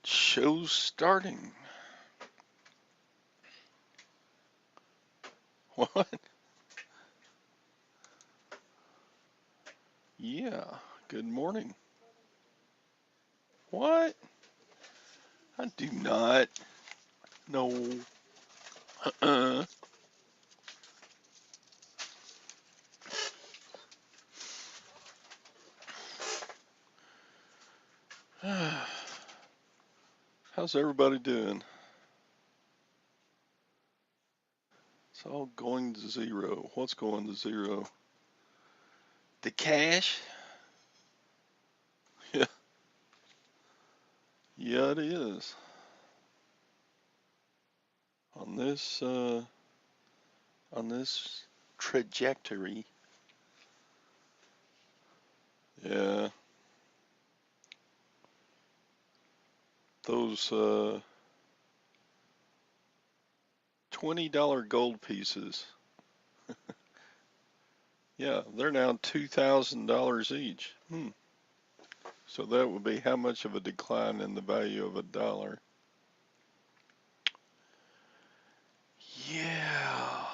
Show's starting. What? Yeah. Good morning. What? I do not. No. Uh-uh. How's everybody doing? It's all going to zero. What's going to zero? The cash? Yeah. Yeah, it is. On this trajectory. Yeah. Those $20 gold pieces. Yeah, they're now $2,000 each. So that would be how much of a decline in the value of a dollar? Yeah.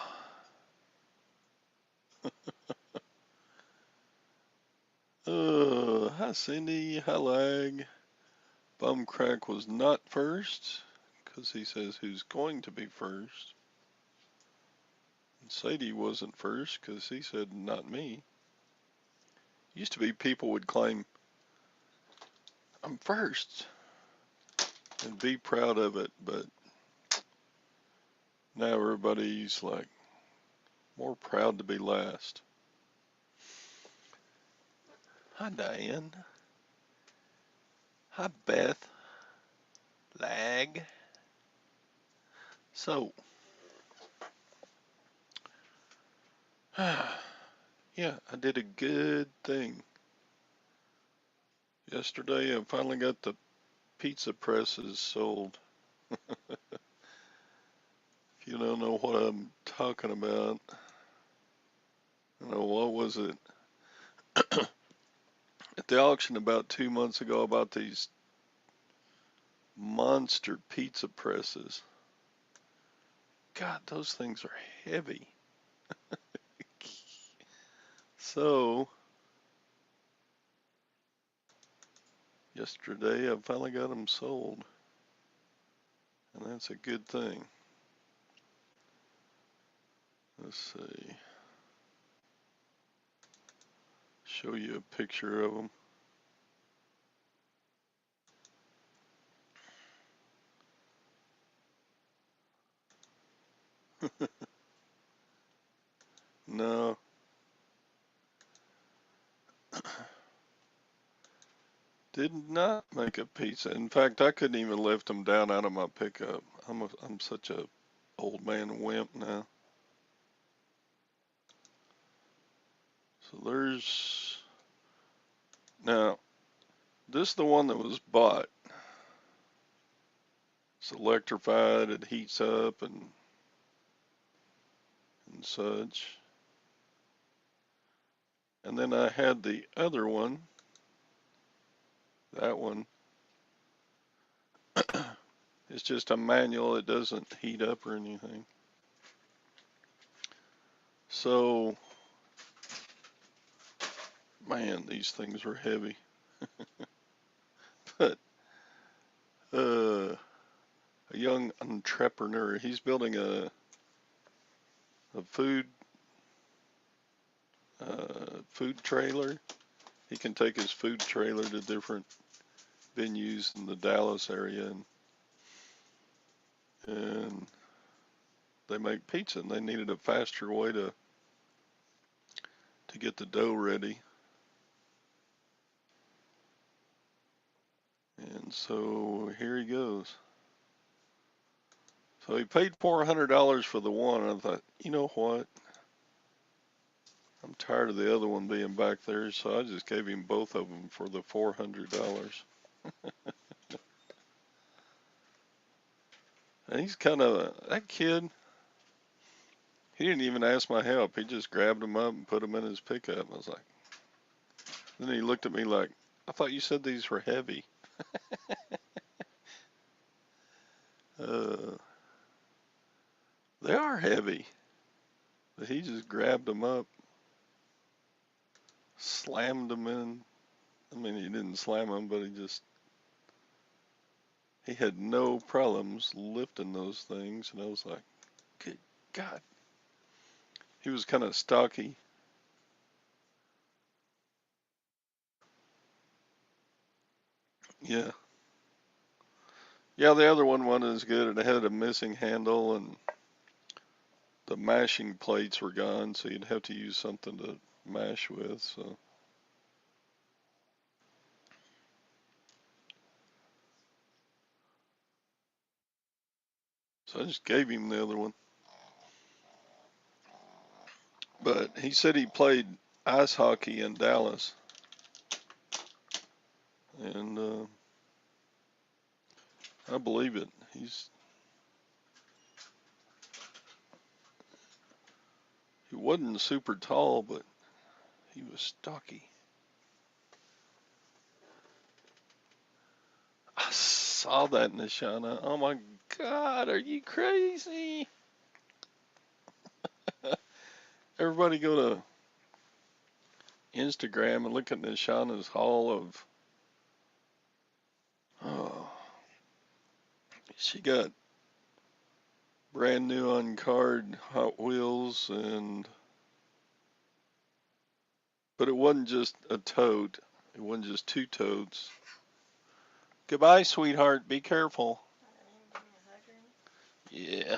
Hi Cindy, hi Lag. Bumcrack was not first, because he says who's going to be first. And Sadie wasn't first, because he said not me. Used to be people would claim, I'm first, and be proud of it, but now everybody's like more proud to be last. Hi Diane. Hi Beth. Lag. So, yeah, I did a good thing. Yesterday I finally got the pizza presses sold. If you don't know what I'm talking about, you know, what was it? At the auction about 2 months ago, I bought these monster pizza presses. God, those things are heavy. So, yesterday I finally got them sold. And that's a good thing. Let's see. Show you a picture of them. No. Did not make a pizza. In fact, I couldn't even lift them down out of my pickup. I'm such a old man wimp now. So there's now this is the one that was bought. It's electrified. It heats up and such. And then I had the other one. That one. It's just a manual. It doesn't heat up or anything. So, man, these things are heavy. But a young entrepreneur, he's building a food food trailer. He can take his food trailer to different venues in the Dallas area, and they make pizza, and they needed a faster way to get the dough ready. And so here he goes. So he paid $400 for the one, and I thought, you know what? I'm tired of the other one being back there, so I just gave him both of them for the $400. And he's kind of, that kid, he didn't even ask my help. He just grabbed them up and put them in his pickup. I was like, then he looked at me like, I thought you said these were heavy. Uh, they are heavy. But he just grabbed them up, slammed them in. I mean, he didn't slam them, but he had no problems lifting those things. And I was like, good God. He was kind of stocky. Yeah. Yeah, the other one wasn't as good. It had a missing handle and the mashing plates were gone, so you'd have to use something to mash with. So I just gave him the other one. But he said he played ice hockey in Dallas. And I believe it. He wasn't super tall, but he was stocky. I saw that, Nishana. Oh my God, are you crazy? Everybody go to Instagram and look at Nishana's haul of. Oh, she got brand new on-card Hot Wheels, but it wasn't just a tote. It wasn't just two totes. Goodbye, sweetheart. Be careful. Yeah.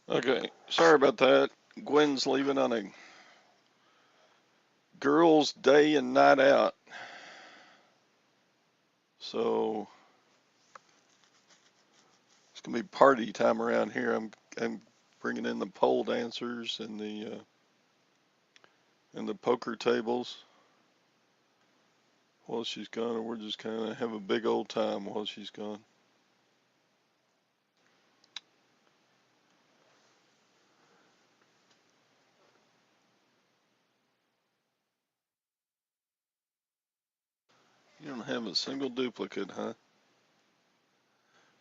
Okay. Sorry about that. Gwen's leaving on a girls' day and night out. So it's gonna be party time around here. I'm bringing in the pole dancers and the poker tables while she's gone, and we're just kind of have a big old time while she's gone. You don't have a single duplicate, huh?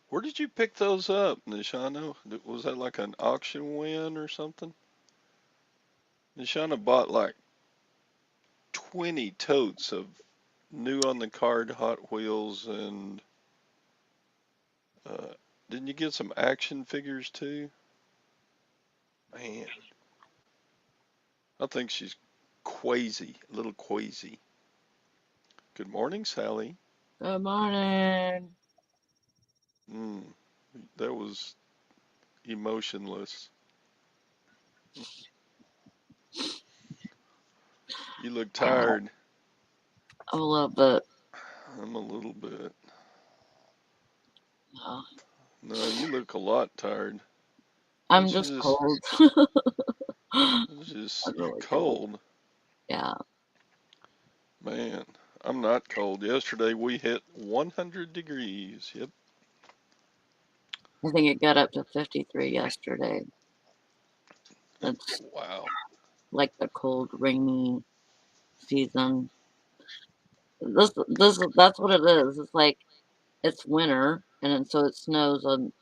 Where did you pick those up, Nishana? Was that like an auction win or something? Nishana bought like 20 totes of new on the card Hot Wheels, and uh, didn't you get some action figures too? Man, I think she's quasi, a little quasi. Good morning, Sally. Good morning. Mm, that was emotionless. You look Yeah, tired. a little bit. I'm a little bit. uh, No, you look a lot tired. I'm Don't you just just, cold. it's I'm just, you're really cold. cold. Yeah, Man, I'm not cold. Yesterday we hit 100 degrees. Yep. I think it got up to 53 yesterday. It's Wow. like the cold, rainy season. That's what it is. It's like it's winter, so it snows and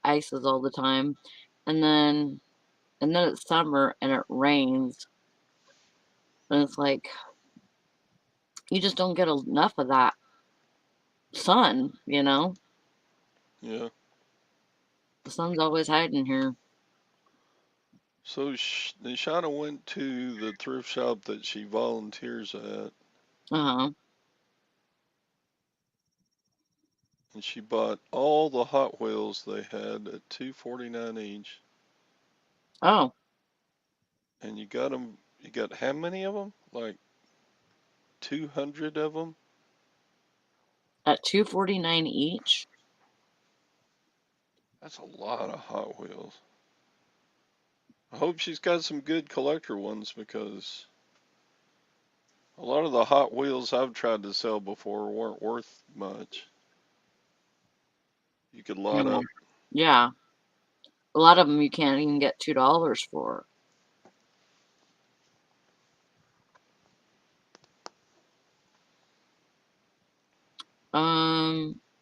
ices all the time, and then it's summer and it rains, and it's like you just don't get enough of that sun. Yeah. The sun's always hiding here. So Nishana went to the thrift shop that she volunteers at, Uh-huh. and she bought all the Hot Wheels they had at 249 each. Oh, And you got them. You got how many of them? Like 200 of them. at 249 each. That's a lot of Hot Wheels. I hope she's got some good collector ones because a lot of the Hot Wheels I've tried to sell before weren't worth much. You could lot Yeah. up. Yeah. A lot of them you can't even get $2 for.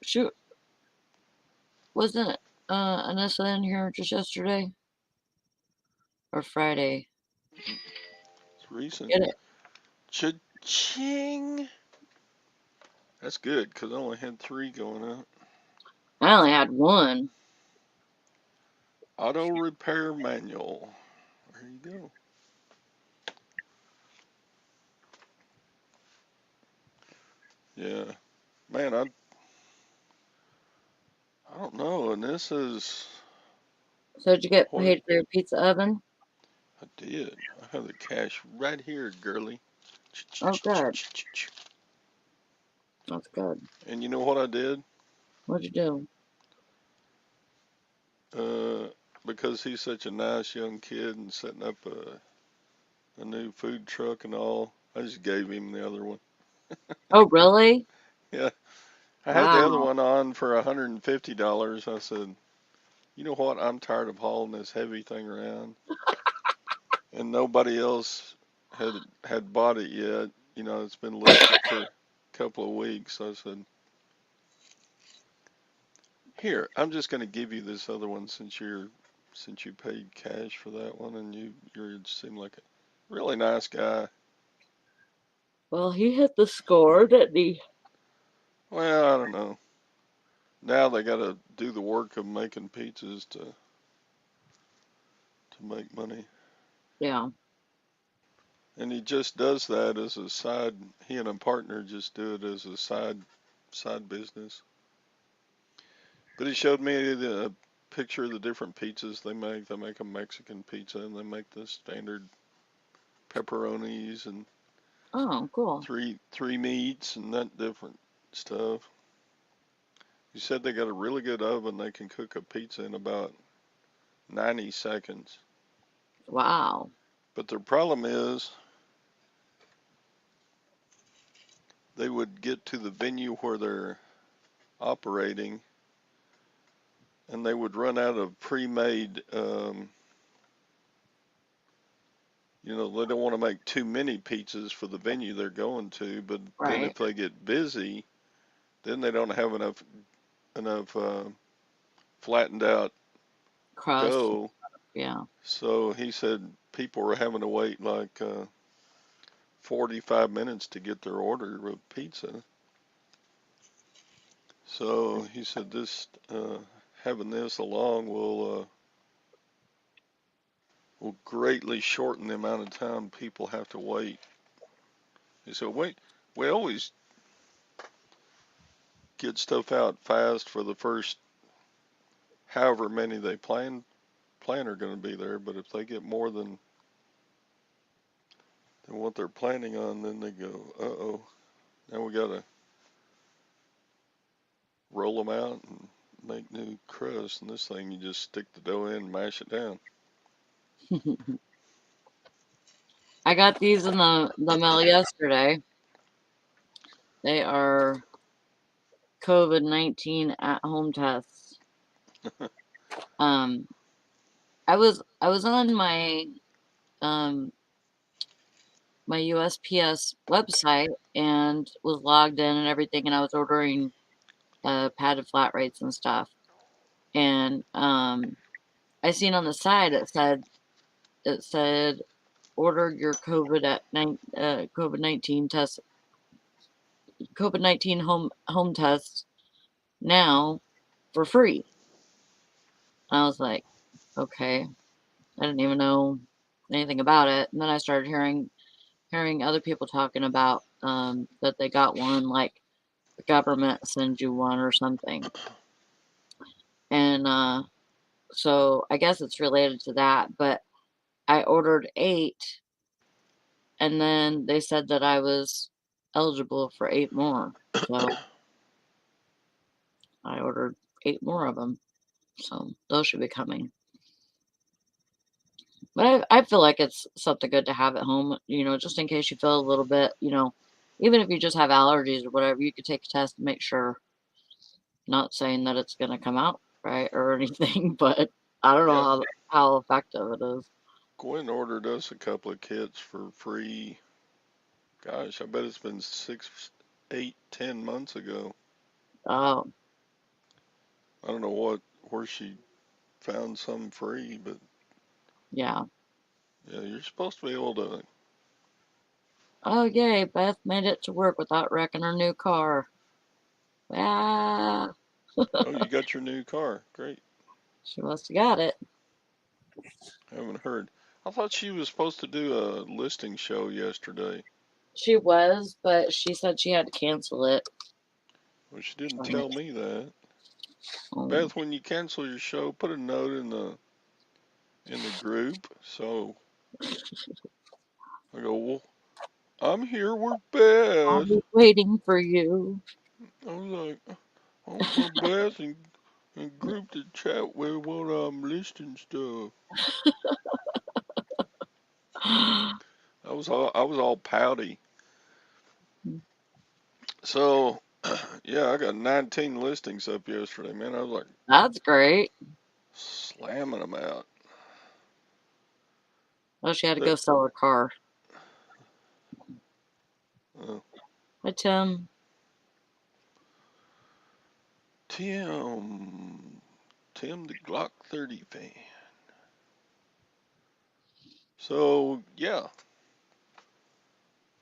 Shoot, wasn't Anessa in here just yesterday or Friday? It's recent. Get it? Cha-ching! That's good because I only had 3 going out. I only had one. Auto repair manual. There you go. Yeah, man, I don't know. And this is So did you get what paid for your pizza oven? I did. I have the cash right here, girly. Oh, good. That's good. And you know what I did? What'd you do? Uh, because he's such a nice young kid and setting up a new food truck and all, I just gave him the other one. Oh, really? Yeah, I had the other Wow. one on for $150. I said, you know what? I'm tired of hauling this heavy thing around, and nobody else had bought it yet. You know, it's been listed for a couple of weeks. I said, here, I'm just going to give you this other one since you paid cash for that one, and you seem like a really nice guy. Well, he hit the score, didn't he? Well, I don't know. Now they got to do the work of making pizzas to make money, Yeah. and he just does that as a side. He and a partner just do it as a side business. But he showed me the picture of the different pizzas they make. They make a Mexican pizza, and they make the standard pepperonis and Oh, cool. three meats and that different stuff. He said they got a really good oven. They can cook a pizza in about 90 seconds. Wow. But their problem is they would get to the venue where they're operating, and they would run out of pre-made. You know, they don't want to make too many pizzas for the venue they're going to. But then Right. if they get busy, then they don't have enough flattened out Crust. dough. Yeah. So he said people were having to wait like 45 minutes to get their order of pizza. So he said this having this along will greatly shorten the amount of time people have to wait. He said, wait, we always get stuff out fast for the first however many they plan are going to be there, but if they get more than what they're planning on, then they go, uh-oh, now we got to roll them out and make new crust. And this thing, you just stick the dough in and mash it down. I got these in the mail yesterday. They are COVID-19 at home tests. Um, I was on um my USPS website and was logged in and everything, and I was ordering padded flat rates and stuff. And I seen on the side it said order your COVID-19 home test now for free. And I was like, okay. I didn't even know anything about it. And then I started hearing other people talking about that they got one, like the government sends you one or something. And so I guess it's related to that. But I ordered 8, and then they said that I was eligible for 8 more. So I ordered 8 more of them. So those should be coming. But I feel like it's something good to have at home, just in case you feel a little bit, even if you just have allergies or whatever, you could take a test and make sure. Not saying that it's gonna come out right or anything, but I don't know Yeah, how effective it is. Gwen ordered us a couple of kits for free. Gosh, I bet it's been 6, 8, 10 months ago. Oh, I don't know where she found some free, but yeah. yeah, you're supposed to be able to. Oh, yay, Beth made it to work without wrecking her new car. Ah, Oh, you got your new car. Great. she must have got it. I haven't heard. I thought she was supposed to do a listing show yesterday. She was, but she said she had to cancel it. Well, she didn't tell me that. Um, Beth, when you cancel your show, put a note in the group. So I go, well, I'm here with I Beth. was waiting for you. I was like, I'm for Beth and group to chat with while I'm listing stuff. I was all pouty. So yeah, I got 19 listings up yesterday, man. I was like That's great. slamming them out. Oh, she had to That go sell her car. uh, Hi, Tim. Tim, Tim the Glock 30 fan. So yeah,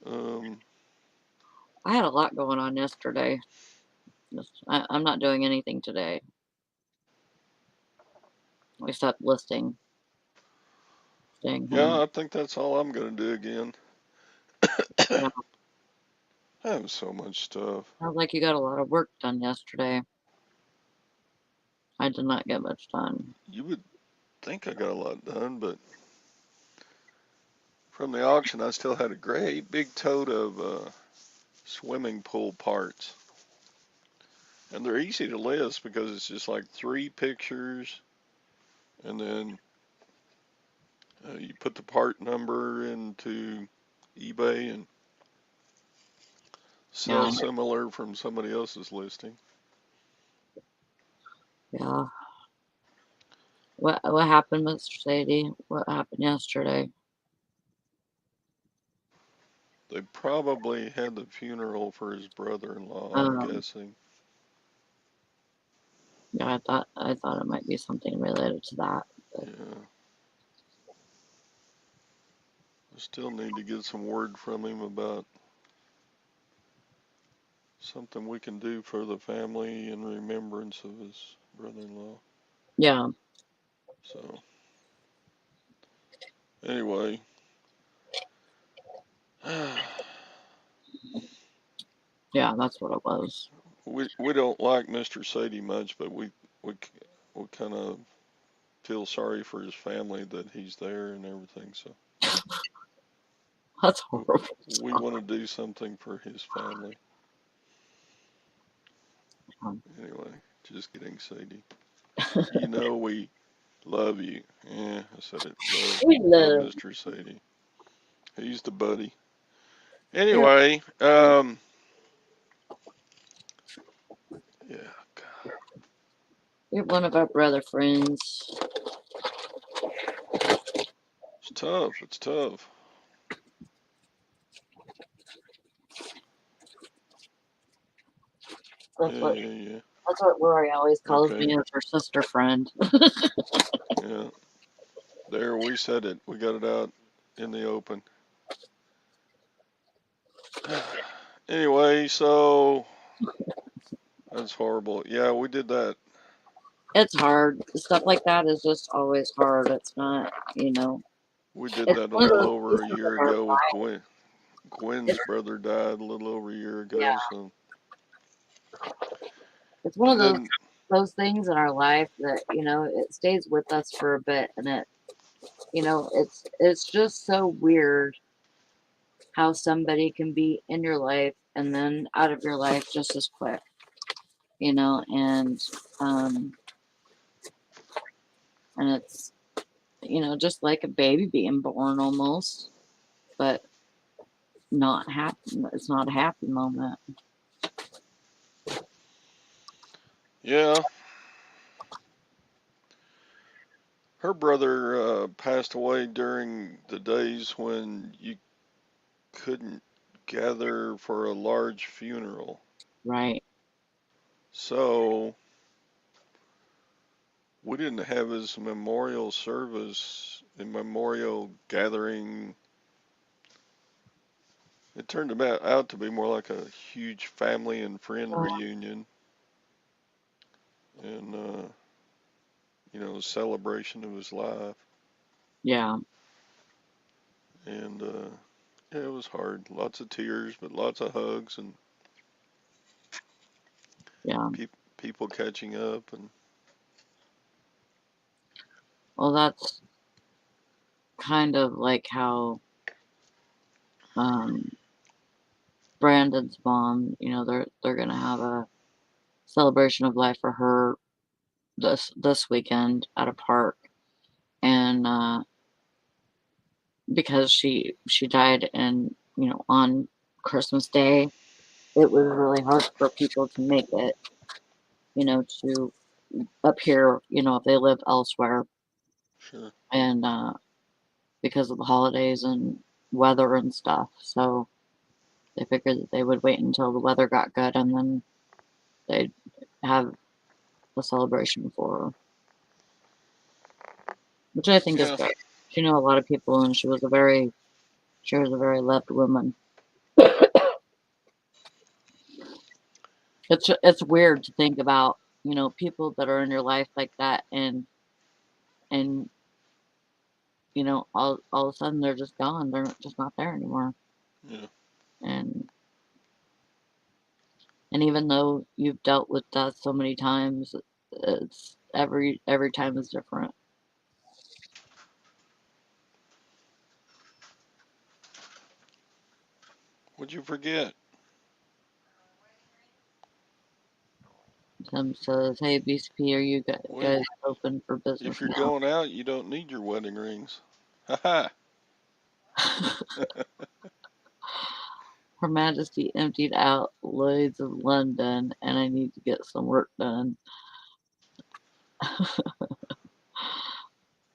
um, I had a lot going on yesterday. I'm not doing anything today except listing, staying yeah, home. I think that's all I'm gonna do again. Yeah, I have so much stuff. sounds like you got a lot of work done yesterday. I did not get much done. You would think I got a lot done, but from the auction, I still had a great big tote of swimming pool parts. And they're easy to list because it's just like 3 pictures, and then you put the part number into eBay and sell Yeah, similar from somebody else's listing. yeah. What happened, Mr. Sadie? What happened yesterday? They probably had the funeral for his brother-in-law, I'm Um, guessing. yeah, I thought it might be something related to that. But Yeah. I still need to get some word from him about something we can do for the family in remembrance of his brother-in-law. yeah, So, anyway, yeah, that's what it was. we don't like Mr. Sadie much, but we we kind of feel sorry for his family that he's there and everything. So That's we, horrible. we want to do something for his family. Um, Anyway, just kidding, Sadie. You know we love you. Yeah, I said it. we Love love. Mr. Sadie. He's the buddy. You're, Anyway, yeah, God, you're one of our brother friends. it's tough. It's tough. That's Yeah, what yeah, yeah. that's what Rory always calls Okay, me as her sister friend. yeah. There, we said it. We got it out in the open. Anyway, so that's horrible. Yeah, we did that. It's hard. Stuff like that is just always hard. It's not, We did it's that a one of little those over a pieces of year our ago with life. Gwen. Gwen's It's, brother died a little over a year ago, yeah, so it's one of and those then those things in our life that it stays with us for a bit, and it's just so weird how somebody can be in your life and then out of your life just as quick, and um, and it's, just like a baby being born almost, but not happy. It's not a happy moment. Yeah, her brother passed away during the days when you couldn't gather for a large funeral. Right. So we didn't have his memorial service and memorial gathering. It turned out to be more like a huge family and friend reunion and, celebration of his life. Yeah. And, yeah, it was hard. Lots of tears, but lots of hugs and Yeah. people catching up. And Well, that's kind of like how um, Brandon's mom, they're gonna have a celebration of life for her this weekend at a park, and because she died and on Christmas Day, it was really hard for people to make it, to up here, if they live elsewhere, sure, and because of the holidays and weather and stuff. So they figured that they would wait until the weather got good and then they'd have a celebration for her, which I think is yeah, great. She knew a lot of people and she was a very loved woman. It's weird to think about, people that are in your life like that and all of a sudden they're just gone. They're just not there anymore. yeah. And even though you've dealt with death so many times, it's every time is different. What'd you forget? Tim says, "Hey BCP, are you Well, guys open for if business you're now?" going out, you don't need your wedding rings. Ha ha. Her Majesty emptied out Lloyd's of London, and I need to get some work done.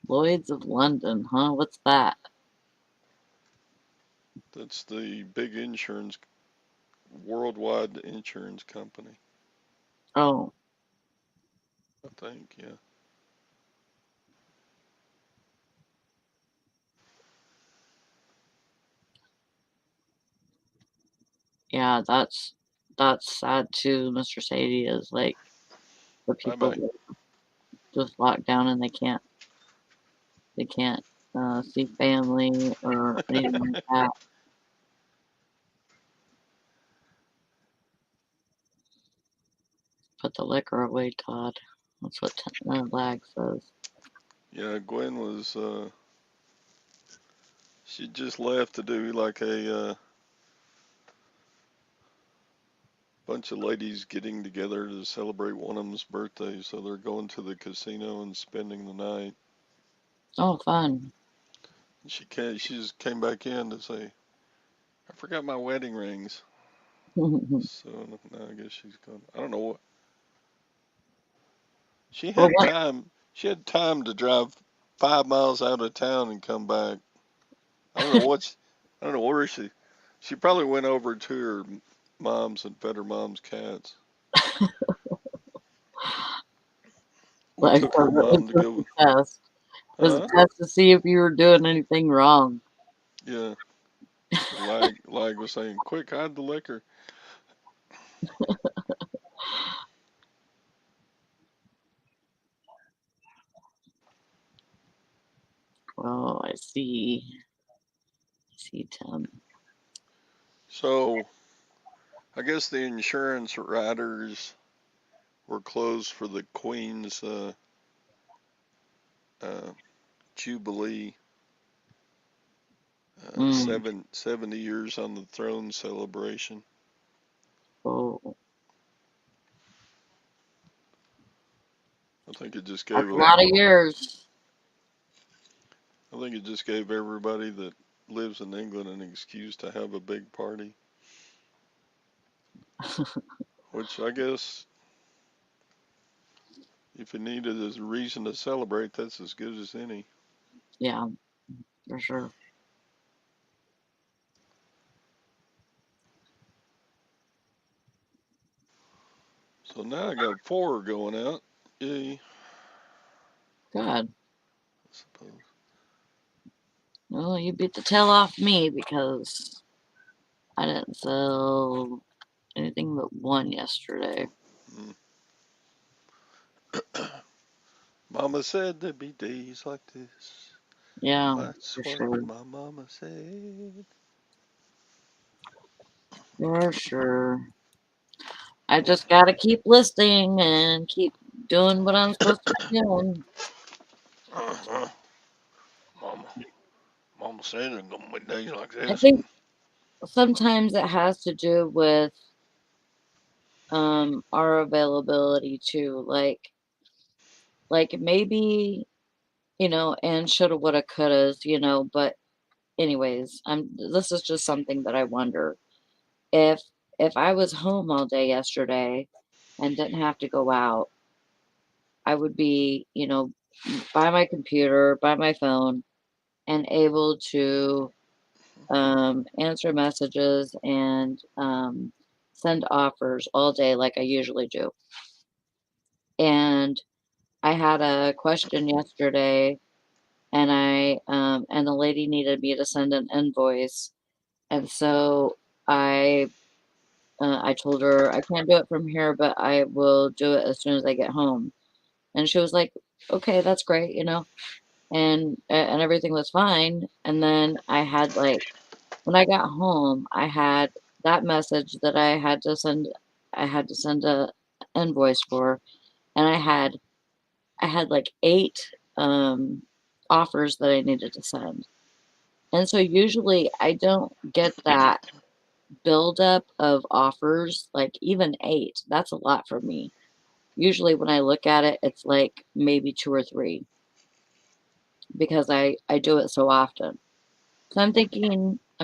Lloyd's of London, huh? What's that? That's the big insurance, worldwide insurance company, Oh, I think, yeah. yeah, that's sad too, Mr. Sadie, is like the Bye people bye. that just locked down and they can't see family or anything like that. Put the liquor away, Todd. That's what Lag says. Yeah, Gwen was, she just left to do like a bunch of ladies getting together to celebrate one of them's birthday. So they're going to the casino and spending the night. Oh, fun. She just came back in to say, I forgot my wedding rings. Well, So now I guess she's gone. I don't know what. She had what? time. She had time to drive 5 miles out of town and come back. I don't know what. I don't know where she. She probably went over to her mom's and fed her mom's cats. We Like, took her it mom was to just go. a test. It was a Huh? test to see if you were doing anything wrong. Yeah. Lag was saying, "Quick, hide the liquor." Oh, I see. I see, Tim. So I guess the insurance riders were closed for the Queen's uh, Jubilee, Mm. 70 years on the throne celebration. Oh, I think it just that's gave a lot them. of years. think it just gave everybody that lives in England an excuse to have a big party, which I guess if you needed as a reason to celebrate, that's as good as any. Yeah, for sure. So now I got 4 going out. Yay, I Good. suppose. Well, you beat the tail off me because I didn't sell anything but 1 yesterday. Mm. Mama said there'd be days like this. Yeah, That's for what sure. my mama said. For sure. I just gotta keep listing and keep doing what I'm supposed to be doing. Uh-huh. Mama, Mama said there's gonna be days like I this. think sometimes it has to do with our availability too. Like maybe, and shoulda, woulda, couldas, but anyways, this is just something that I wonder. If if I was home all day yesterday and didn't have to go out, I would be, by my computer, by my phone, and able to answer messages and send offers all day like I usually do. And I had a question yesterday, and and the lady needed me to send an invoice, and so I told her I can't do it from here, but I will do it as soon as I get home. And she was like, "Okay, that's great," and everything was fine. And then I had like when I got home, I had that message that I had to send a invoice for, and I had like 8 offers that I needed to send. And so usually I don't get that buildup of offers, like even 8. That's a lot for me. Usually when I look at it, it's like maybe 2 or 3 because I do it so often. So I'm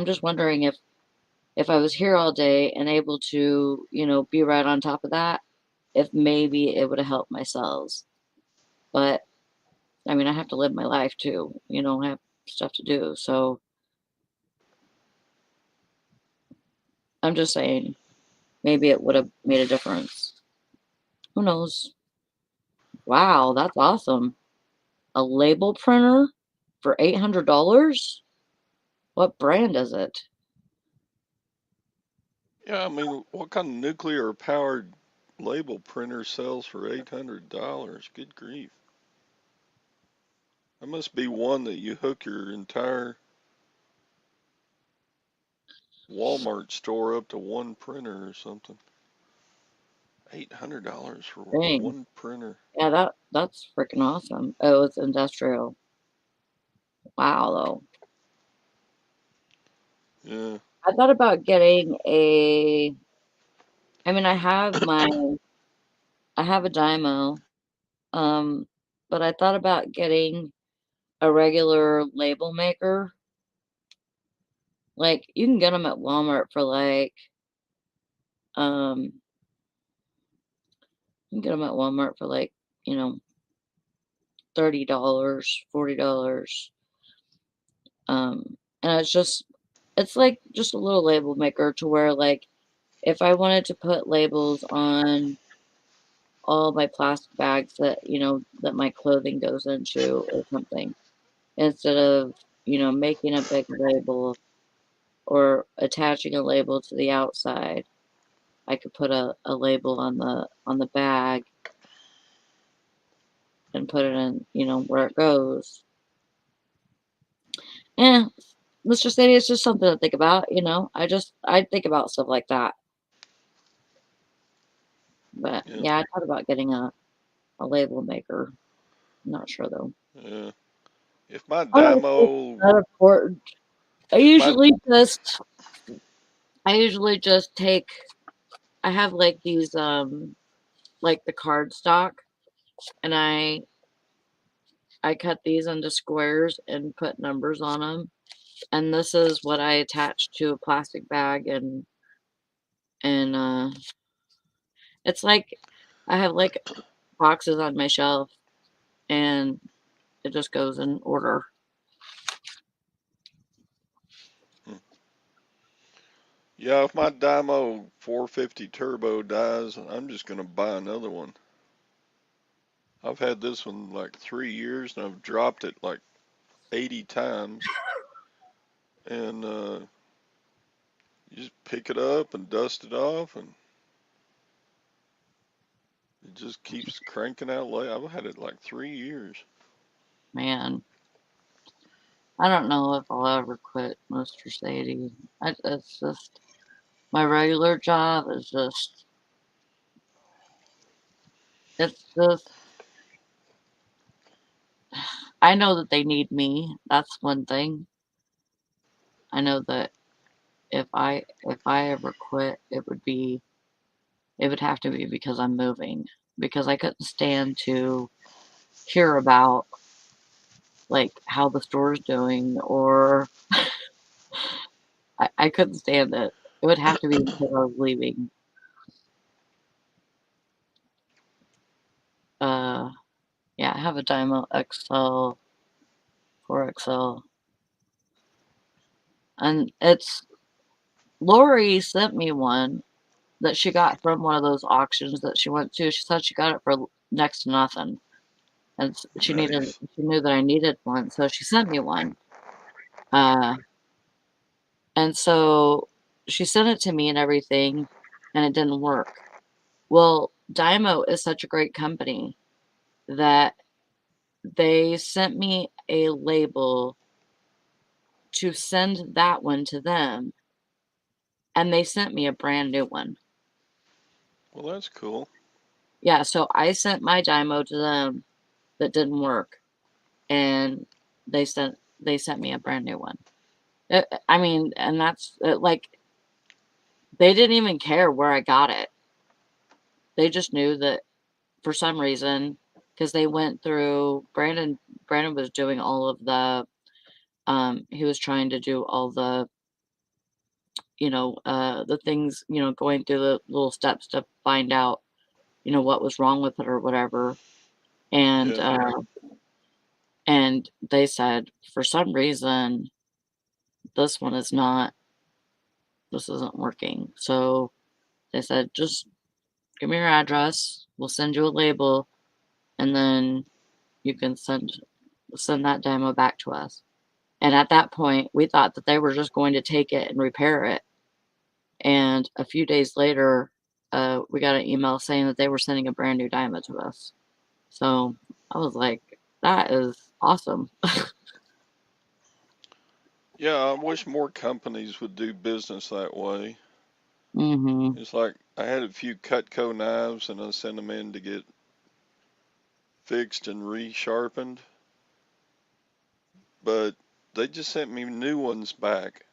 just wondering if I was here all day and able to, be right on top of that, if maybe it would have helped my sales. But I mean, I have to live my life too, I have stuff to do. So I'm just saying maybe it would have made a difference. Who knows? Wow, that's awesome. A label printer for $800? What brand is it? Yeah, I mean, what kind of nuclear powered label printer sells for $800? Good grief. That must be one that you hook your entire Walmart store up to one printer or something. $800 for Dang. one printer. Yeah, that's freaking awesome. Oh, it's industrial. Wow, though. Yeah. I thought about getting I mean, I have a Dymo, um, but I thought about getting a regular label maker. Like, you can get them at Walmart for um, you can get them at Walmart for you know, $30, $40. And it's like just a little label maker to where like if I wanted to put labels on all my plastic bags that, that my clothing goes into or something, instead of, making a big label or attaching a label to the outside, I could put a label on the bag and put it in, where it goes. Yeah, Mr. Sadie, it's just something to think about. I think about stuff like that. But Yeah. yeah, I thought about getting a label maker. I'm not sure though. Yeah. If my I don't think it's Dymo, that important. I if my, usually just I usually just take I have like these like the card stock, and I cut these into squares and put numbers on them. And this is what I attached to a plastic bag, and it's like I have like boxes on my shelf, and it just goes in order. Yeah, if my Dymo 450 Turbo dies, I'm just gonna buy another one. I've had this one like 3 years and I've dropped it like 80 times. And you just pick it up and dust it off, and it just keeps cranking out. I've had it like 3 years. Man, I don't know if I'll ever quit Mr. Sadie. It's just my regular job is just it's just I know that they need me. That's one thing. I know that if I ever quit, it would have to be because I'm moving, because I couldn't stand to hear about like how the store's doing, or I couldn't stand it. It would have to be because I was leaving. Uh yeah, I have a Dymo XL 4XL, and it's Lori sent me one that she got from one of those auctions that she went to. She said she got it for next to nothing, and Nice. she knew that I needed one, so she sent me one. Uh, and so she sent it to me and everything, and it didn't work. Well, Dymo is such a great company that they sent me a label to send that one to them, and they sent me a brand new one. Well, that's cool. Yeah, so I sent my Dymo to them that didn't work, and they sent me a brand new one. I mean, and that's like they didn't even care where I got it. They just knew that for some reason, because they went through Brandon was doing all of he was trying to do all the things, going through the little steps to find out, what was wrong with it or whatever. And Yeah. and they said for some reason this one is not this isn't working. So they said, just give me your address, we'll send you a label, and then you can send that demo back to us. And at that point, we thought that they were just going to take it and repair it. And a few days later, we got an email saying that they were sending a brand new Dymo to us. So I was like, that is awesome. Yeah, I wish more companies would do business that way. Mm-hmm. It's like I had a few Cutco knives and I sent them in to get fixed and resharpened, but they just sent me new ones back.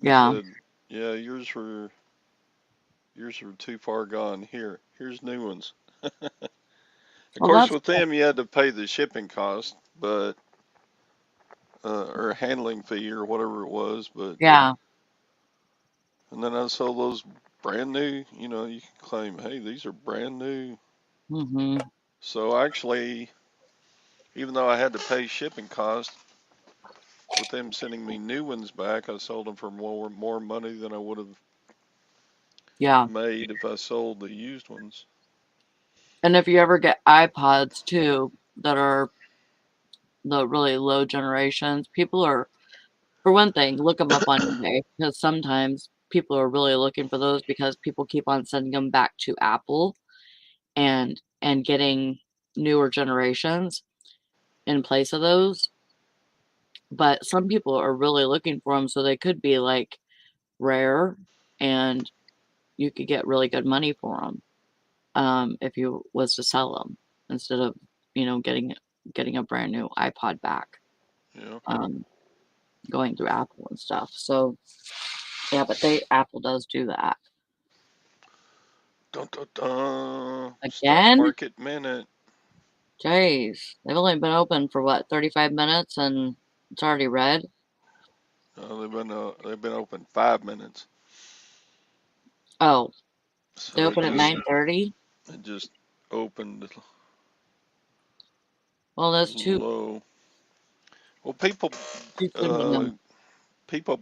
They Yeah. said, "Yeah, yours were too far gone. Here's new ones." Of Well, course, that's with them you had to pay the shipping cost, but or handling fee or whatever it was. But yeah. and then I sold those brand new. You can claim, hey, these are brand new. Mm-hmm. So actually, even though I had to pay shipping costs, with them sending me new ones back, I sold them for more money than I would have Yeah. made if I sold the used ones. And if you ever get iPods too, that are the really low generations, people are, for one thing, look them up on eBay, because sometimes people are really looking for those because people keep on sending them back to Apple and getting newer generations in place of those. But some people are really looking for them, so they could be like rare, and you could get really good money for them, if you was to sell them instead of getting a brand new iPod back, Yeah. um, going through Apple and stuff. So yeah, but Apple does do that. Dun, dun, dun. Stock Again? market minute. Jeez. They've only been open for what, 35 minutes and it's already red? They've been open 5 minutes, Oh, they so open at 9:30? it just opened Well, that's low. Well, too soon to uh, know. people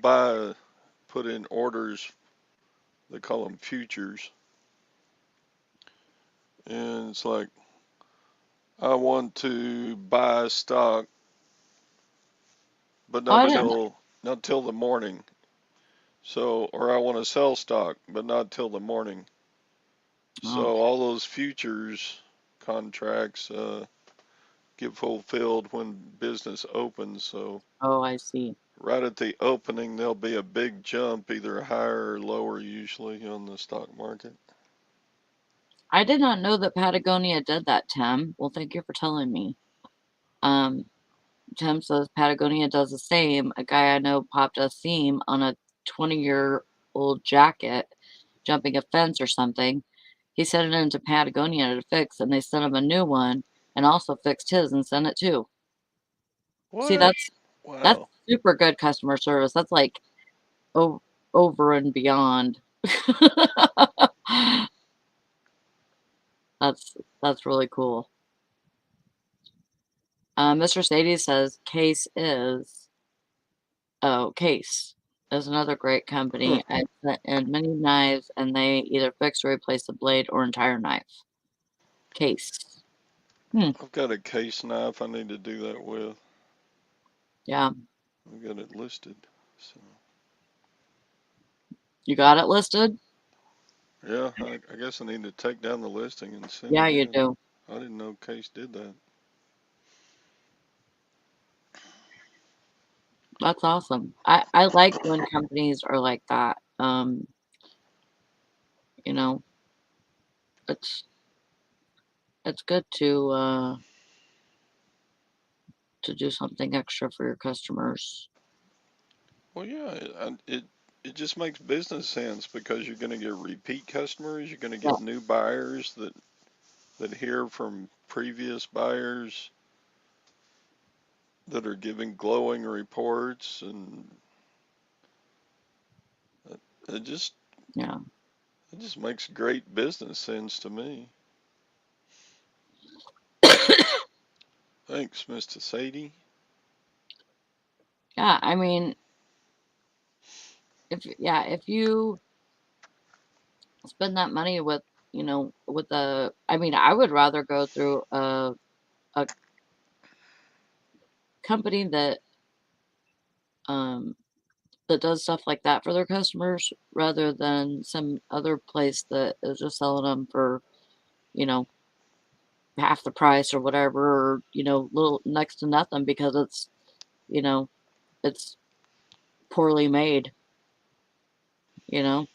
put in orders. They call them futures, and it's like I want to buy stock, but Oh, I didn't. not till the morning. So, or I want to sell stock, but not till the morning. So Oh, all those futures contracts get fulfilled when business opens. So oh, I see. right at the opening, there'll be a big jump, either higher or lower, usually on the stock market. I did not know that Patagonia did that, Tim. Well, thank you for telling me. Um, Tim says Patagonia does the same. A guy I know popped a seam on a 20-year-old jacket, jumping a fence or something. He sent it into Patagonia to fix, and they sent him a new one and also fixed his and sent it too. See, What? that's Wow. super good customer service. That's like o over and beyond. That's really cool. Mr. Sadie says Case is another great company. I sent in many knives, and they either fix or replace the blade or entire knife. Case. Hmm. I've got a case knife I need to do that with. Yeah. I've got it listed. So You got it listed? yeah, I guess I need to take down the listing and send Yeah, it you in. do. I didn't know Case did that. That's awesome. I like when companies are like that. You know, it's it's good to do something extra for your customers. Well, yeah, it just makes business sense because you're going to get repeat customers. You're going to Yeah, get new buyers that hear from previous buyers that are giving glowing reports, and it, it just yeah. it just makes great business sense to me. Thanks, Mr. Sadie. Yeah, I mean, if you spend that money with, with I mean, I would rather go through a company um that does stuff like that for their customers rather than some other place that is just selling them for, you know, half the price or whatever, or, little next to nothing because you know, it's poorly made, you know?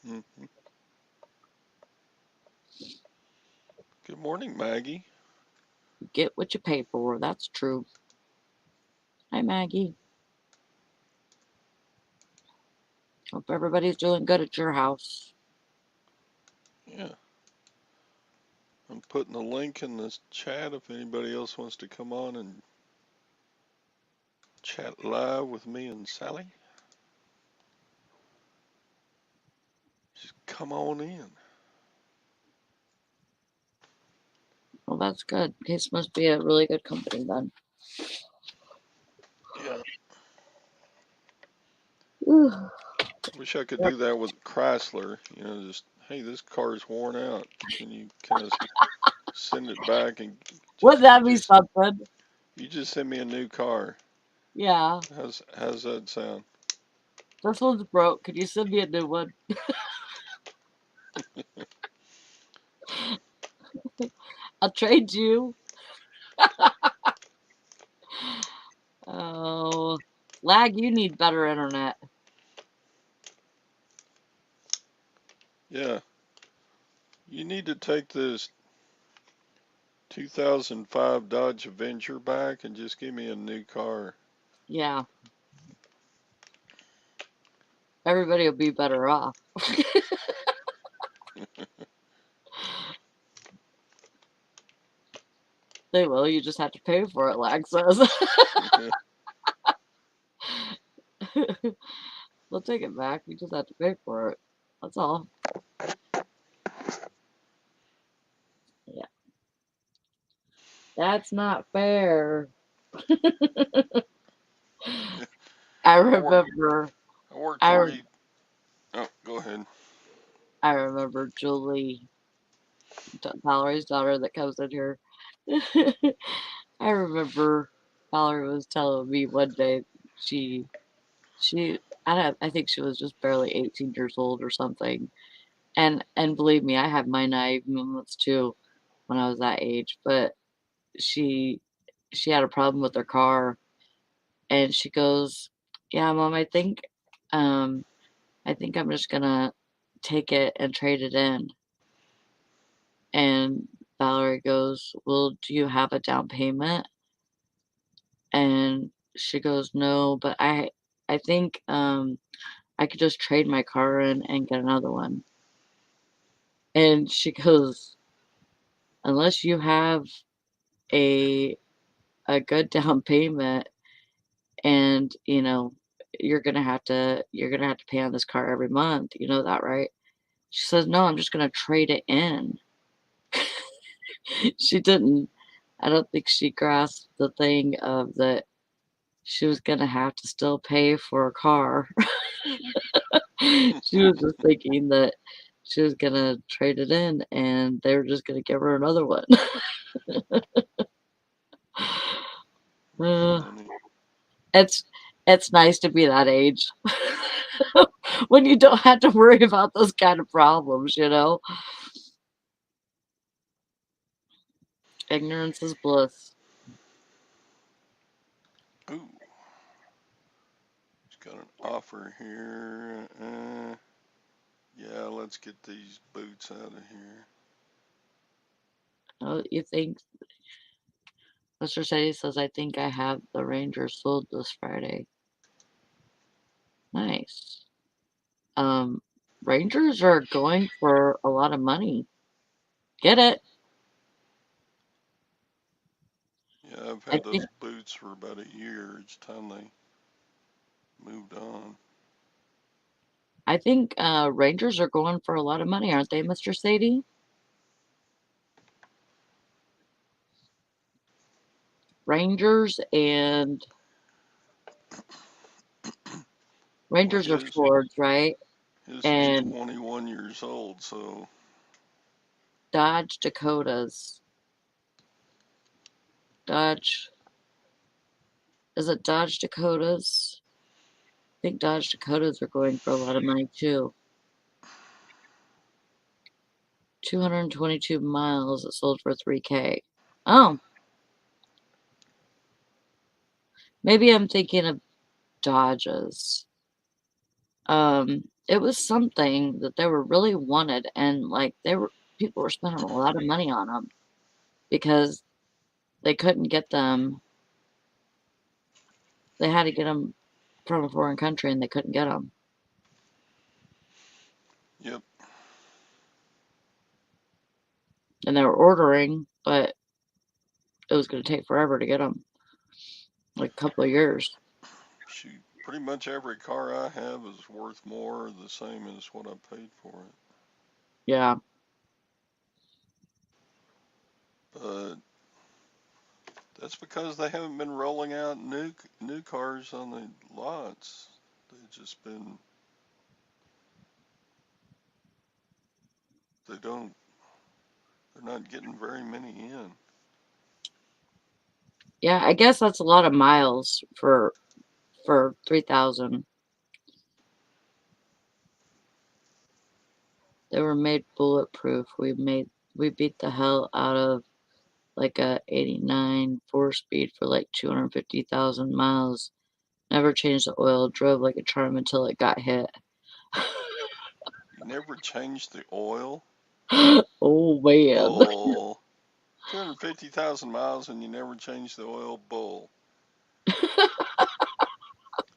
Hmm. Good morning, Maggie. Get what you pay for. That's true. Hi, Maggie. Hope everybody's doing good at your house. Yeah, I'm putting a link in this chat if anybody else wants to come on and chat live with me and Sally. Just come on in. Well, that's good. Case must be a really good company then. Yeah, Ooh. wish I could do that with Chrysler. Just hey, this car's worn out. Can you kind of send it back and Wouldn't just that be something? you just send me a new car? Yeah. How's that sound? This one's broke. Could you send me a new one? I'll trade you. Oh, lag, you need better internet. Yeah, you need to take this 2005 Dodge Avenger back and just give me a new car. Yeah, everybody will be better off. They will. You just have to pay for it, Lag says. They'll take it back. You just have to pay for it. That's all. Yeah. That's not fair. I I worked. remember. I worked I 40. Oh, go ahead. I remember Julie, Valerie's daughter that comes in here. I remember Valerie was telling me one day she I think she was just barely 18 years old or something. And believe me, I have my naive moments too when I was that age, but she she had a problem with her car and she goes, "Yeah, Mom, um I think I'm just gonna take it and trade it in." And Valerie goes, "Well, do you have a down payment?" And she goes, "No, but I think I could just trade my car in and get another one." And she goes, "Unless you have a a good down payment and, you're gonna have to pay on this car every month, you know that, right?" She says, "No, I'm just gonna trade it in." She didn't I don't think she grasped the thing of that she was gonna have to still pay for a car. She was just thinking that she was gonna trade it in and they were just gonna give her another one. Uh, Funny. it's it's nice to be that age when you don't have to worry about those kind of problems, you know? Ignorance is bliss. Ooh, it's got an offer here. Yeah, let's get these boots out of here. Oh, you think Mr. Sadie says, "I think I have the Ranger sold this Friday." Nice. Um, Rangers are going for a lot of money. Get it? Yeah, I've I had those think boots for about a year. It's time they moved on. I think Rangers are going for a lot of money, aren't they, Mr. Sadie? Rangers and Well, Rangers are his Fords, right? his is And 21 years old, so Dodge Dakotas. Dodge, is it Dodge Dakotas? I think Dodge Dakotas are going for a lot of money too. 222 miles. It sold for 3K. Oh, maybe I'm thinking of Dodges. It was something that they were really wanted, and like people were spending a lot of money on them because they couldn't get them. They had to get them from a foreign country, and they couldn't get them, yep. and they were ordering, but it was going to take forever to get them, like a couple of years. Shoot, pretty much every car I have is worth more or the same as what I paid for it. Yeah, But that's because they haven't been rolling out new cars on the lots. They've just been they don't they're not getting very many in. yeah. I guess that's a lot of miles for 3,000. They were made bulletproof. We beat the hell out of like a 89 4-speed for like 250,000 miles. Never changed the oil, drove like a charm until it got hit. You never change the oil. Oh man. Bull. 250,000 miles and you never change the oil. Bull.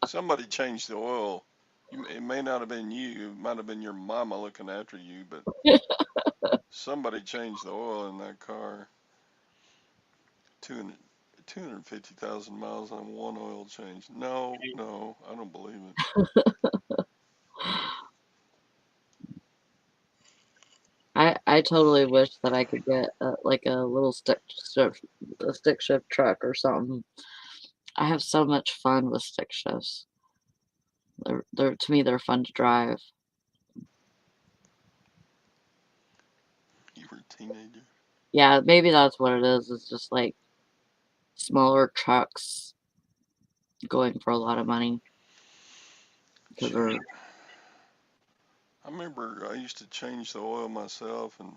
Somebody changed the oil. It may not have been you. It might have been your mama looking after you, but somebody changed the oil in that car. 200 250,000 miles on one oil change. No, no, I don't believe it. I totally wish that I could get like a little stick shift truck or something. I have so much fun with stick shifts. They're to me they're fun to drive. You were a teenager. Yeah, maybe that's what it is. It's just like smaller trucks going for a lot of money because Shit. they're I remember I used to change the oil myself, and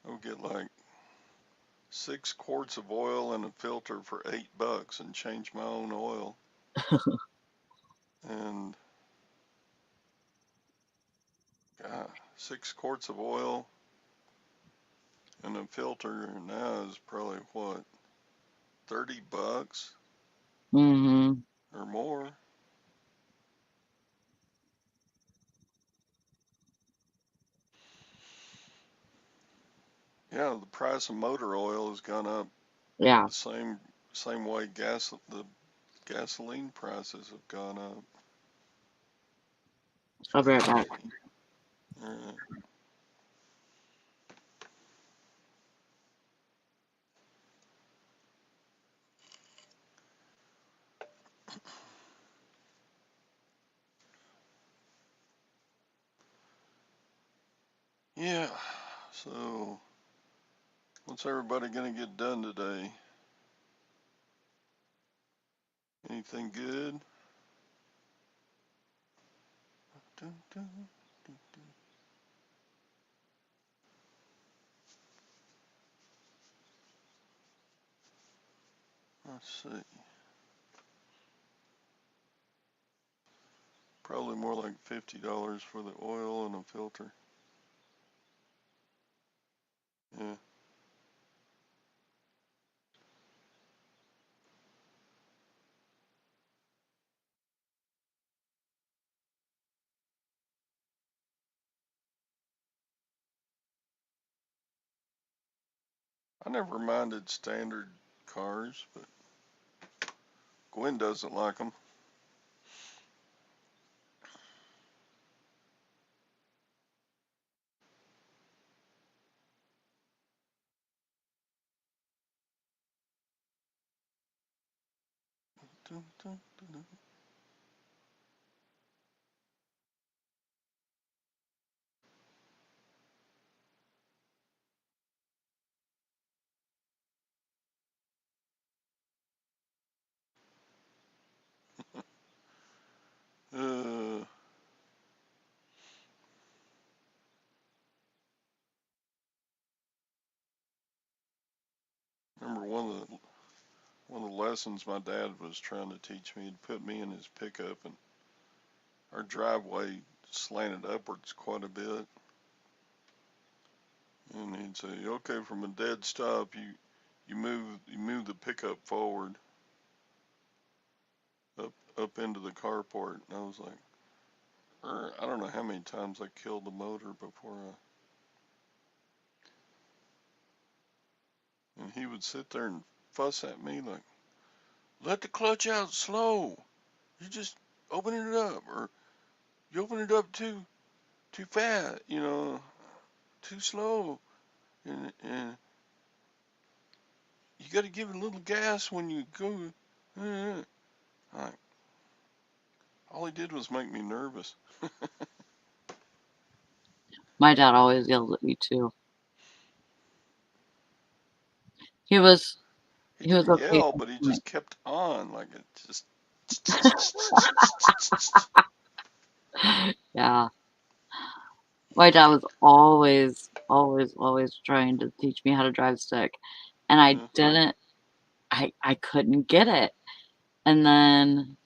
I would get like 6 quarts of oil and a filter for $8 and change my own oil. And 6 quarts of oil and a filter now is probably what, $30 mm-hmm. or more. Yeah, the price of motor oil has gone up Yeah, the same way the gasoline prices have gone up. I'll be right back. Crazy. Uh, yeah. So, what's everybody gonna get done today? Anything good? Dun, dun, dun, dun. Let's see. Probably more like $50 for the oil and a filter. Yeah. I never minded standard cars, but Gwen doesn't like them. Dun, dun, dun, dun. Remember one of the lessons my dad was trying to teach me. He'd put me in his pickup, and our driveway slanted upwards quite a bit. And he'd say, "Okay, from a dead stop, you move the pickup forward up into the carport." And I was like, I don't know how many times I killed the motor before and he would sit there and fuss at me like, "Let the clutch out slow. You just open it up, or you open it up too fast, too slow, and you got to give it a little gas when you go." Like, all he did was make me nervous. My dad always yelled at me too. He was He he was didn't okay yell, at but he the point. just kept on like it just. Yeah, my dad was always, always, always trying to teach me how to drive stick, and I Uh, didn't. I couldn't get it, and then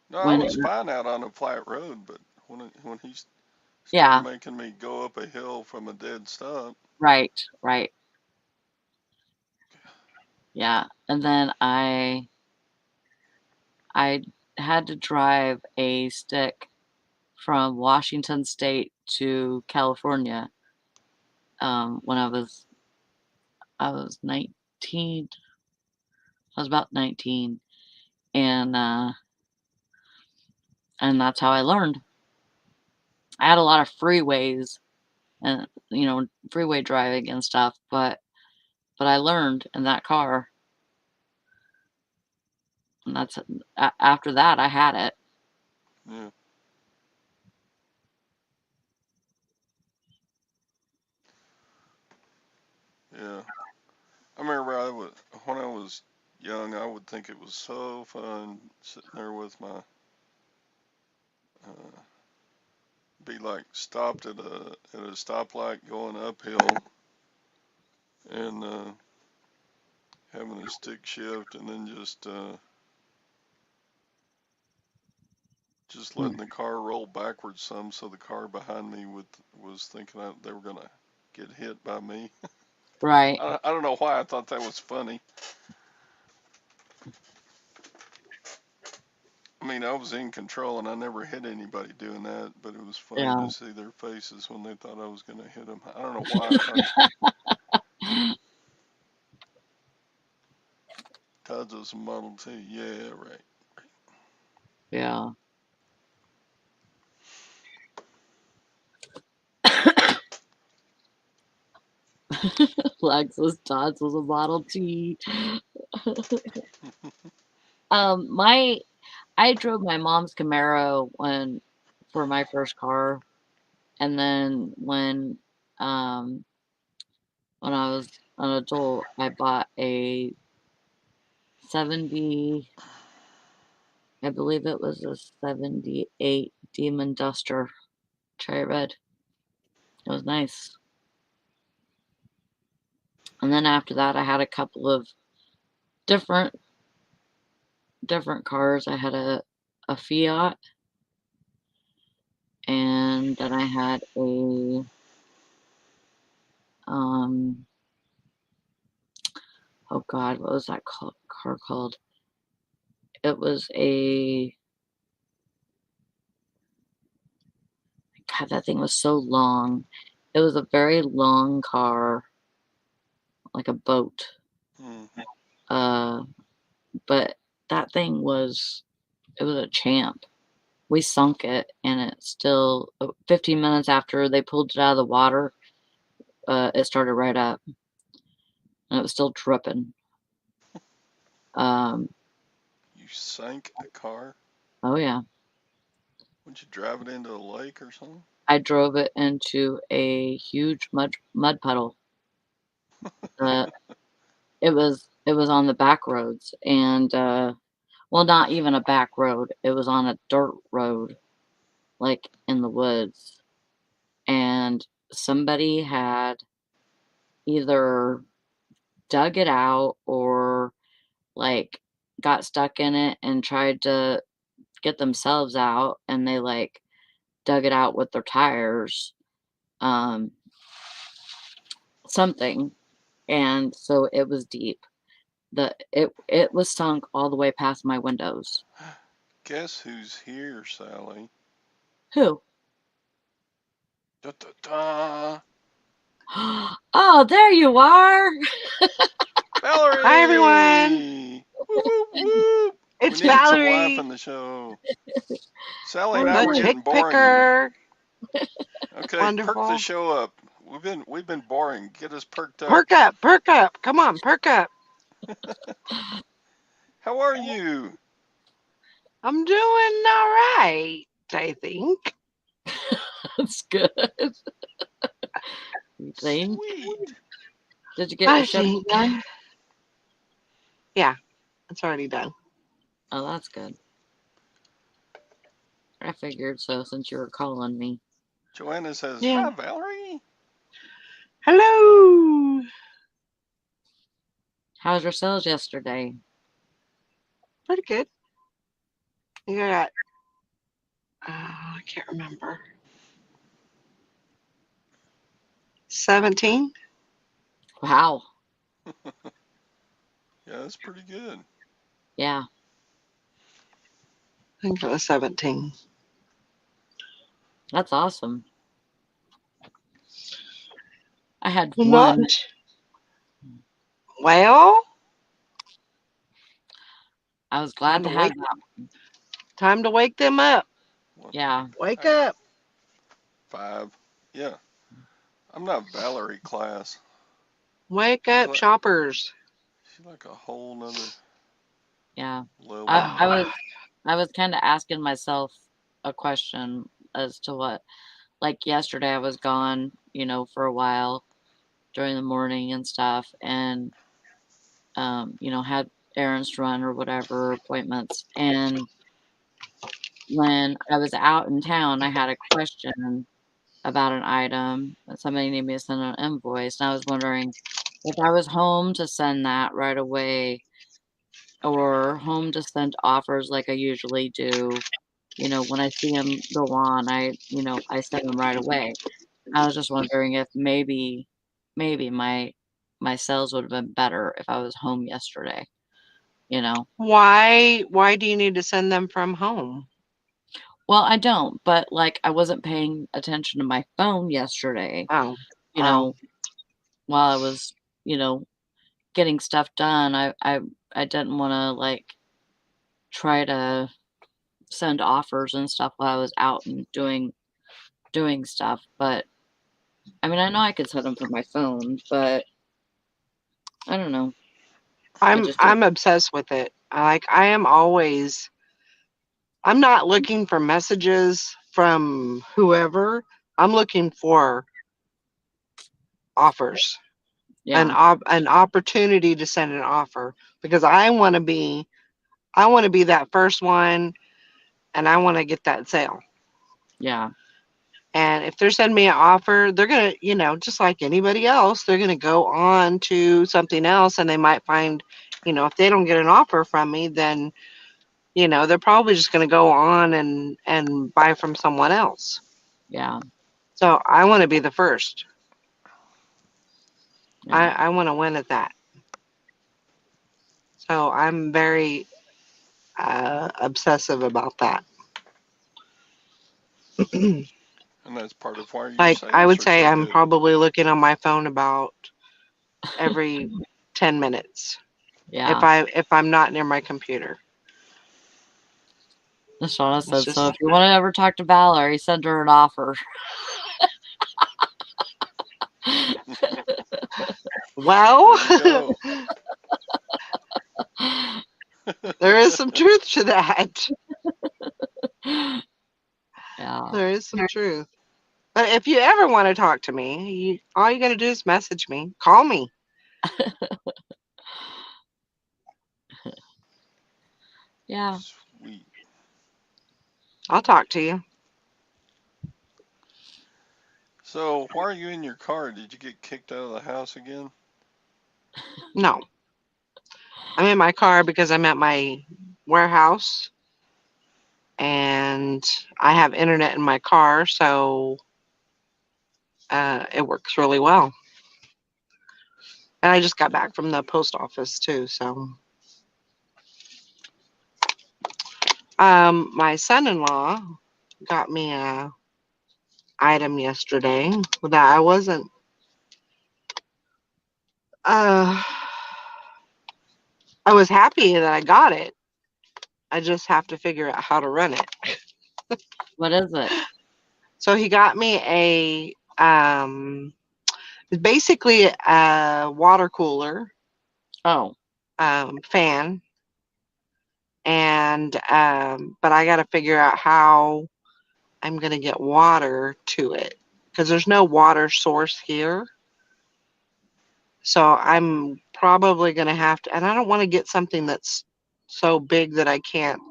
no, I when it, was fine out on a flat road, but when he started yeah, making me go up a hill from a dead stop. right, right, yeah, and then I had to drive a stick from Washington State to California, when I was 19 19. I was about 19, and that's how I learned. I had a lot of freeways and freeway driving and stuff, but I learned in that car, and that's after that I had it. Yeah. Yeah. I remember when I was young, I would think it was so fun sitting there with my, be like stopped at a stoplight going uphill and having a stick shift and then just letting the car roll backwards some so the car behind me was thinking they were gonna get hit by me. Right. I don't know why I thought that was funny. I mean, I was in control and I never hit anybody doing that, but it was funny Yeah. to see their faces when they thought I was going to hit them. I don't know why I thought Todd's was a Model T. Yeah, right. Yeah. Lexus Dodge was a Model T. I drove my mom's Camaro for my first car, and then when I was an adult, I bought a 70, I believe it was a 78 Demon Duster, cherry red. It was nice. And then after that, I had a couple of different cars. I had a Fiat, and then I had a oh God, what was that car called? It was God, that thing was so long. It was a very long car, like a boat. But that thing it was a champ. We sunk it, and it still 15 minutes after they pulled it out of the water, it started right up, and it was still dripping. You sank a car? Oh yeah. Would you drive it into a lake or something? I drove it into a huge mud puddle. It was on the back roads, and well, not even a back road. It was on a dirt road, like in the woods, and somebody had either dug it out or like got stuck in it and tried to get themselves out, and they like dug it out with their tires, something, and so it was deep. It was sunk all the way past my windows. Guess who's here, Sally? Who? Da, da, da. Oh, there you are. Valerie! Hi, everyone. Whoop, whoop, whoop. It's We need some laugh Valerie, in the show. Sally and I the were chick getting boring. picker. Okay, perk the Wonderful. show up. We've been boring. Get us perked up. Perk up, perk up. Come on, perk up. How are you? I'm doing all right, I think. That's good. You think? Sweet. Did you get your shipping done? Yeah, it's already done. Oh, that's good. I figured so since you were calling me. Joanna says, Yeah. "Hi, Valerie." Hello. How was your sales yesterday? Pretty good. You got, I can't remember. 17? Wow. Yeah, that's pretty good. Yeah. I think it was 17. That's awesome. I had Not, one. Well, I was glad to have that. time to wake them up. One, Yeah. Wake hey, up. 5. Yeah, I'm not Valerie class. Wake She's up, like shoppers. she's like a whole nother Yeah. I, level. I was I was kind of asking myself a question as to what, like yesterday I was gone, for a while during the morning and stuff, and had errands to run or whatever, appointments. And when I was out in town, I had a question about an item. Somebody needed me to send an invoice, and I was wondering if I was home to send that right away or home to send offers like I usually do. When I see them go on, I send them right away. I was just wondering if maybe my sales would have been better if I was home yesterday, you know. Why do you need to send them from home? Well, I don't, but like I wasn't paying attention to my phone yesterday, Oh, you oh, know, while I was, you know, getting stuff done. I didn't want to like try to send offers and stuff while I was out and doing stuff, but I mean, I know I could set them from my phone, but I don't know. I I'm just did. I'm obsessed with it. I am always. I'm not looking for messages from whoever. I'm looking for offers, Yeah, an opportunity to send an offer because I want to be that first one, and I want to get that sale. yeah, And if they're sending me an offer, they're going to, just like anybody else, they're going to go on to something else and they might find, if they don't get an offer from me, then, they're probably just going to go on and buy from someone else. yeah, So I want to be the first. yeah. I want to win at that. So I'm very obsessive about that. And that's part of why your Like I sales would are say so I'm good. probably looking on my phone about every 10 minutes Yeah. if I'm not near my computer. Shauna It's said, so just if you want to ever talk to Valerie, send her an offer. well, There you go. there is some truth to that. Yeah. There is some truth. But if you ever want to talk to me, all you got to do is message me, call me. Yeah. Sweet. I'll talk to you. So, why are you in your car? Did you get kicked out of the house again? No, I'm in my car because I'm at my warehouse and I have internet in my car, so it works really well. And I just got back from the post office too, so my son-in-law got me a item yesterday that I wasn't uh I was happy that I got it. I just have to figure out how to run it. What is it? So he got me basically a water cooler Oh, fan, and but I got to figure out how I'm gonna get water to it because there's no water source here. So I'm probably gonna have to, and I don't want to get something that's so big that I can't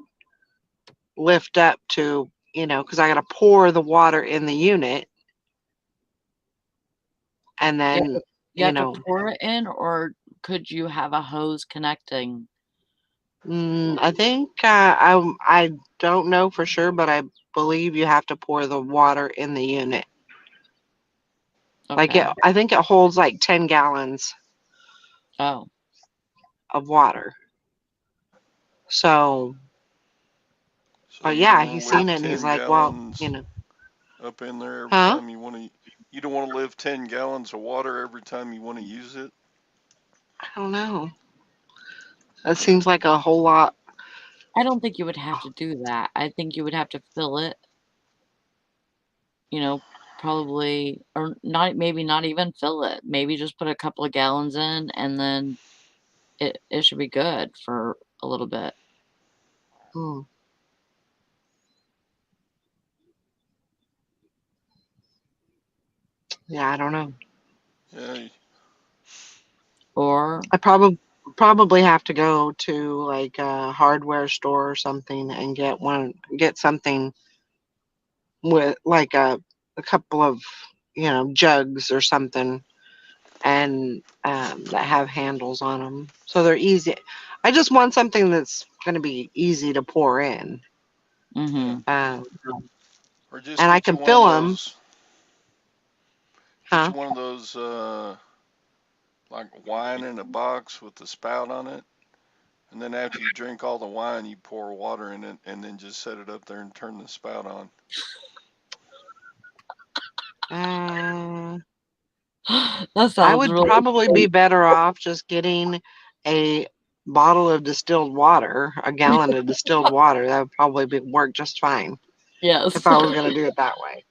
lift up to, because I got to pour the water in the unit and you have then, to, you you have to know, pour it in, or could you have a hose connecting? I think I don't know for sure, but I believe you have to pour the water in the unit. Okay. I think it holds like 10 gallons Oh, of water. So, So but you don't yeah, want he's to live seen it and he's 10 like, well, gallons up in there every huh? time you want to. You don't want to live 10 gallons of water every time you want to use it. I don't know. That seems like a whole lot. I don't think you would have to do that. I think you would have to fill it, you know, probably, or not, maybe not even fill it. Maybe just put a couple of gallons in and then it should be good for a little bit. Hmm. Yeah, I don't know. Yeah, Or, I probably have to go to like a hardware store or something and get something with like a couple of jugs or something and that have handles on them so they're easy. I just want something that's going to be easy to pour in, yeah. mm-hmm. um, Or just and I get you can one of fill them. those. Get Huh? you one of those like wine in a box with the spout on it, and then after you drink all the wine, you pour water in it, and then just set it up there and turn the spout on. Uh, That I sounds would really probably be great. better off just getting a bottle of distilled water, a gallon of distilled water. That would probably work just fine if Yes. I was going to do it that way.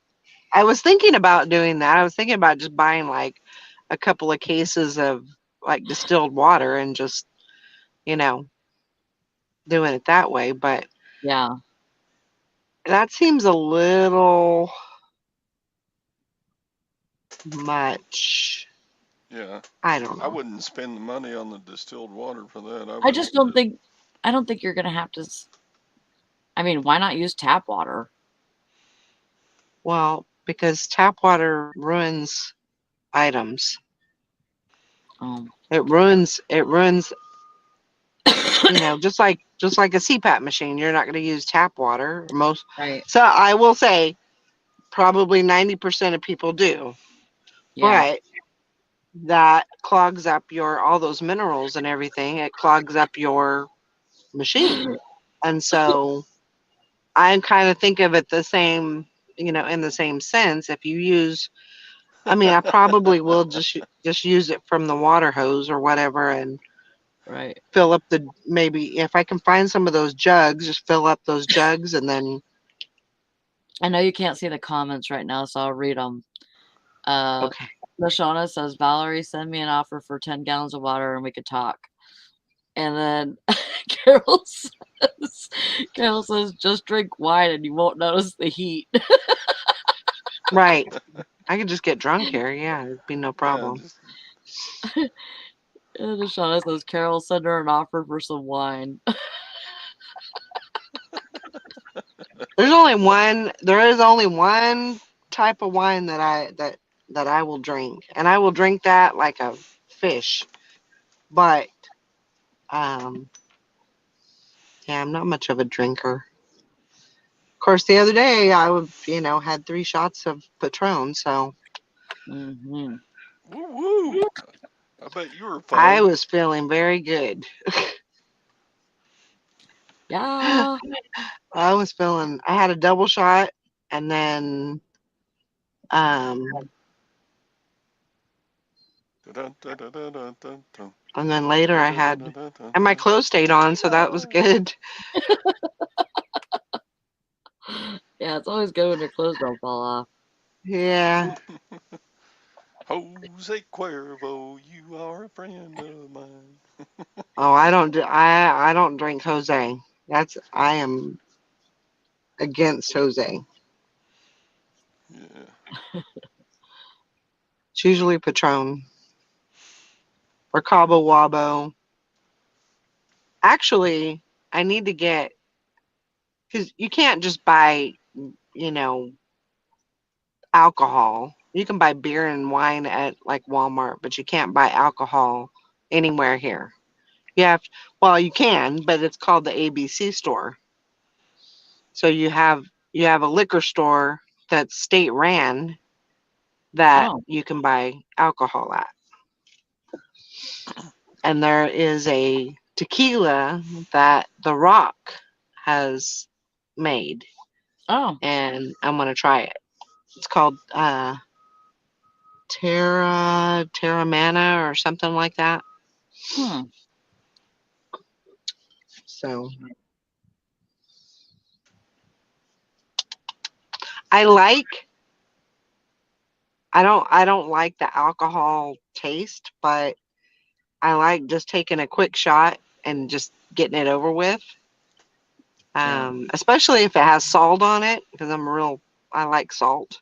I was thinking about doing that. I was thinking about just buying like a couple of cases of like distilled water and just, you know, doing it that way. But Yeah. that seems a little much. Yeah, I don't I know. wouldn't spend the money on the distilled water for that. I I would. just don't think, I don't think you're going to have to, I mean, why not use tap water? Well, because tap water ruins items. Um, It ruins, just like a CPAP machine. You're not going to use tap water most. right. So I will say probably 90% of people do. Yeah. But that clogs up your all those minerals and everything. It clogs up your machine. And so I kind of think of it the same, in the same sense. If you use, I mean, I probably will just use it from the water hose or whatever and Right. fill up maybe if I can find some of those jugs, just fill up those jugs and then I know you can't see the comments right now, so I'll read them. okay. Lashana says, Valerie, send me an offer for 10 gallons of water and we could talk. And then Carol says, just drink wine and you won't notice the heat. Right. I could just get drunk here. Yeah, it'd be no Yeah, problem. just And Shauna says, Carol, send her an offer for some wine. There is only one type of wine that I will drink. And I will drink that like a fish. But um yeah, I'm not much of a drinker. Of course, the other day I had 3 shots of Patron, so Mm-hmm. woo woo. I bet you were I fine. was feeling very good. Yeah. I had a double shot and then um Dun-dun-dun-dun-dun-dun-dun. later I had and my clothes stayed on, so that was good. Yeah, it's always good when your clothes don't fall off. Yeah. Jose Cuervo, you are a friend of mine. Oh, I don't drink Jose. I am against Jose. Yeah. It's usually Patron or Cabo Wabo. Actually, I need to get because you can't just buy, you know, alcohol. You can buy beer and wine at like Walmart, but you can't buy alcohol anywhere here. You have, well, you can, but it's called the ABC store. So you have a liquor store that's state ran that Oh. you can buy alcohol at. And there is a tequila that The Rock has made, Oh. and I'm gonna try it. It's called Terra Mana or something like that. Hmm. So I like I don't like the alcohol taste, but I like just taking a quick shot and just getting it over with. Yeah. Especially if it has salt on it, because I like salt.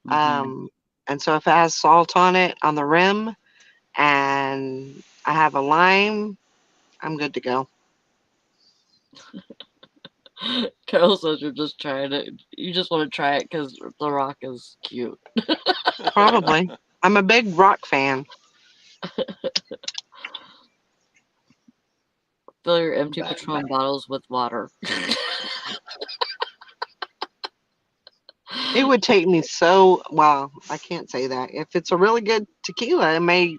Hmm. Um, and so if it has salt on it on the rim and I have a lime, I'm good to go. Carol says you're just trying it. You just want to try it because The Rock is cute. Probably. I'm a big rock fan. Fill your empty But Patron bottles with water. it would take me so well, I can't say that. If it's a really good tequila, it may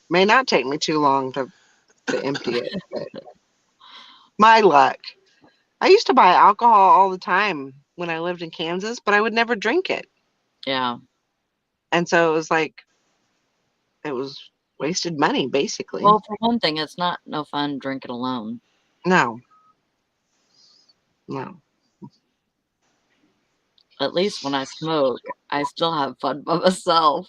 not take me too long to empty it. But my luck. I used to buy alcohol all the time when I lived in Kansas, but I would never drink it. Yeah. And so it was like it was wasted money basically. Well, for one thing, it's not no fun drinking alone. No. No. At least when I smoke, I still have fun by myself.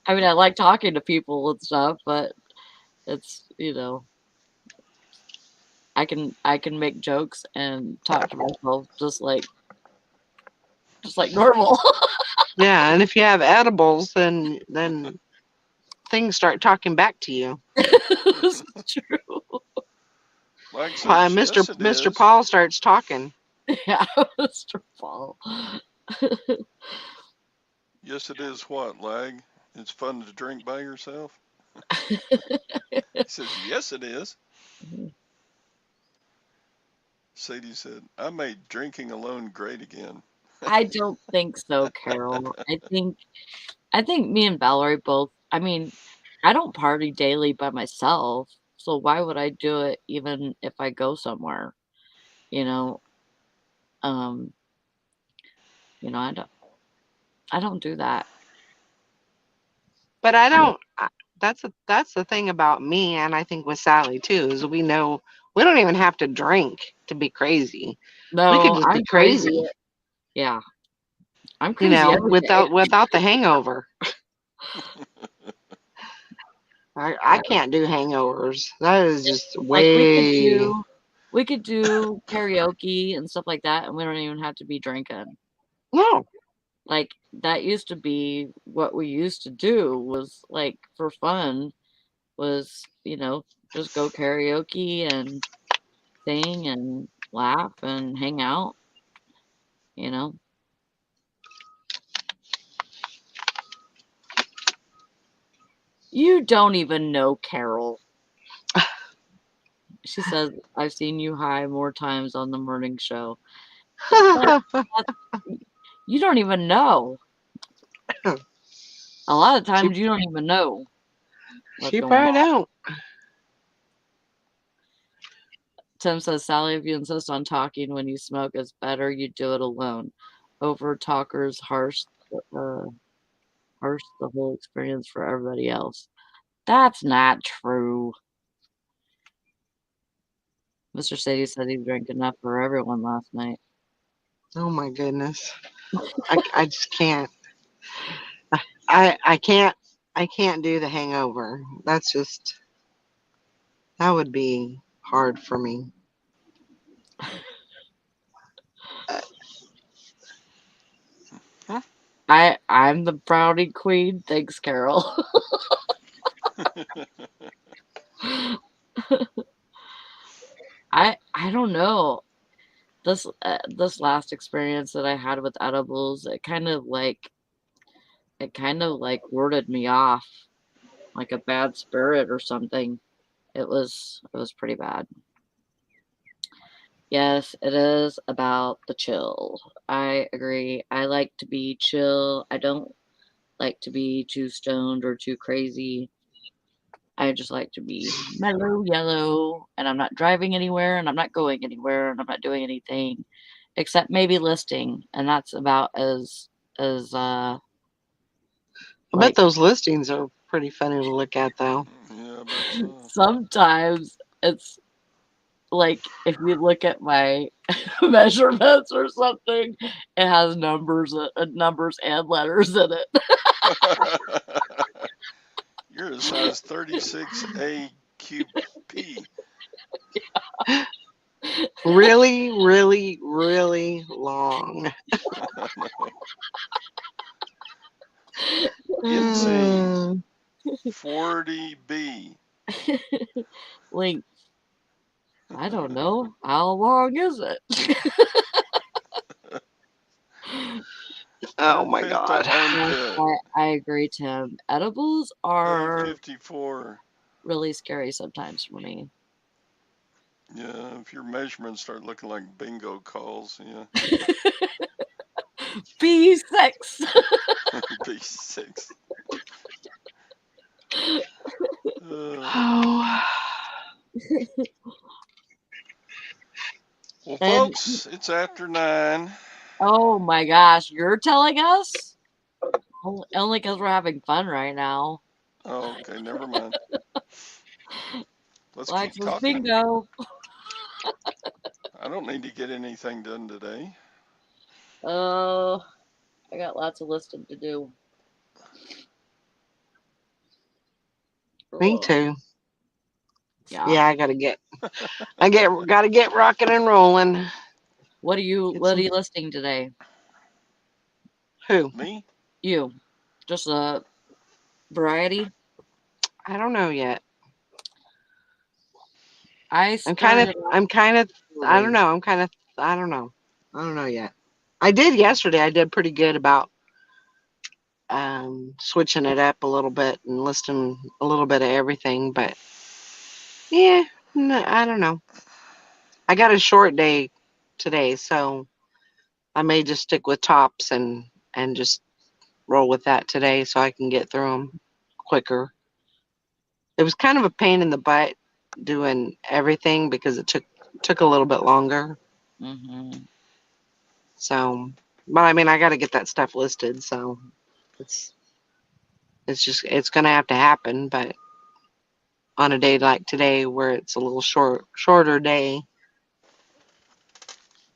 I mean, I like talking to people and stuff, but it's, I can make jokes and talk to myself just like normal. Yeah, and if you have edibles then things start talking back to you. This is true. Mike says, yes, it Mr. is. Paul starts talking. Yeah, Mr. Paul. Yes, it is what, Lag? It's fun to drink by yourself? He says, yes, it is. Sadie said, I made drinking alone great again. I don't think so, Carol. I think me and Valerie both. I mean, I don't party daily by myself, so why would I do it even if I go somewhere? You know, um, I don't do that. But I I mean, don't that's the thing about me and I think with Sally too is we know we don't even have to drink to be crazy. We could no, just be I'm crazy. crazy, Yeah, I'm crazy every day. without the hangover. I can't do hangovers. That is just Like we could way do we could do karaoke and stuff like that, and we don't even have to be drinking. no. Like that used to be what we used to do was like for fun was, just go karaoke and sing and laugh and hang out, you know. You don't even know Carol. She says, I've seen you high more times on the morning show. That you don't even know. A lot of she times you don't even know what's she going probably on. don't. Tim says, Sally, if you insist on talking when you smoke, it's better you do it alone. Over talkers uh, harsh the whole experience for everybody else. That's not true. Mr. Sadie said he drank enough for everyone last night. Oh my goodness. I just can't. I can't I can't do the hangover. That's just that would be hard for me. Hmm? I'm the brownie queen. Thanks, Carol. I don't know. This last experience that I had with edibles, it kind of like warded me off like a bad spirit or something. It was pretty bad. Yes, it is about the chill. I agree. I like to be chill. I don't like to be too stoned or too crazy. I just like to be mellow yellow, and I'm not driving anywhere, and I'm not going anywhere, and I'm not doing anything except maybe listing, and that's about as I bet Like those listings are pretty funny to look at, though. Yeah, I bet so. sometimes it's like if you look at my measurements or something, it has numbers and letters in it. You're a size 36A QP. Really, really, really long. I know. Insane. 40B. Like, I don't know. How long is it? Oh my Armpit to God. armpit. I agree, Tim. Edibles are A54. really scary sometimes for me. Yeah, if your measurements start looking like bingo calls, yeah. B6. B6. Oh. Well, And folks, it's after 9. oh my gosh, you're telling us? Only because we're having fun right now. Oh, okay, never mind. Let's keep Alexa's talking. bingo. I don't need to get anything done today. Oh, I got lots of listing to do. Me Ugh. too. Yeah. Yeah, gotta get rocking and rolling. What are you Get what are some you listing today? who? Me? You. Just a variety? I don't know yet. I I'm kind of started I'm kind of I don't early. know. I don't know. I don't know yet. I did yesterday. I did pretty good about switching it up a little bit and listing a little bit of everything, but yeah, no, I don't know. I got a short day today, so I may just stick with tops and just roll with that today so I can get through them quicker. It was kind of a pain in the butt doing everything because it took a little bit longer. Mm-hmm. So, but I mean, I got to get that stuff listed, so it's it's gonna have to happen. But on a day like today, where it's a little shorter day,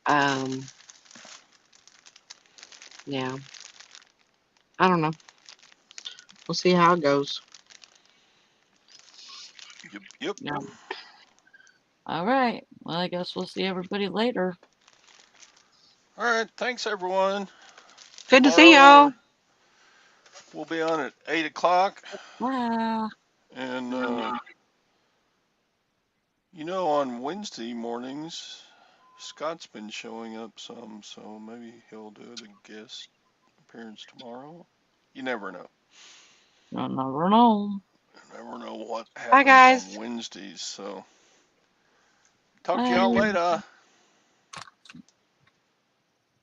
um, yeah, I don't know. We'll see how it goes. Yep, yep. Yeah. All right. Well, I guess we'll see everybody later. All right, thanks everyone. Good to see y'all. Tomorrow we'll be on at 8 o'clock. Bye. And, on Wednesday mornings, Scott's been showing up some, so maybe he'll do the guest appearance tomorrow. You never know. You'll never know. You never know what Bye, happens on guys. Wednesdays. So, talk to y'all Bye. later.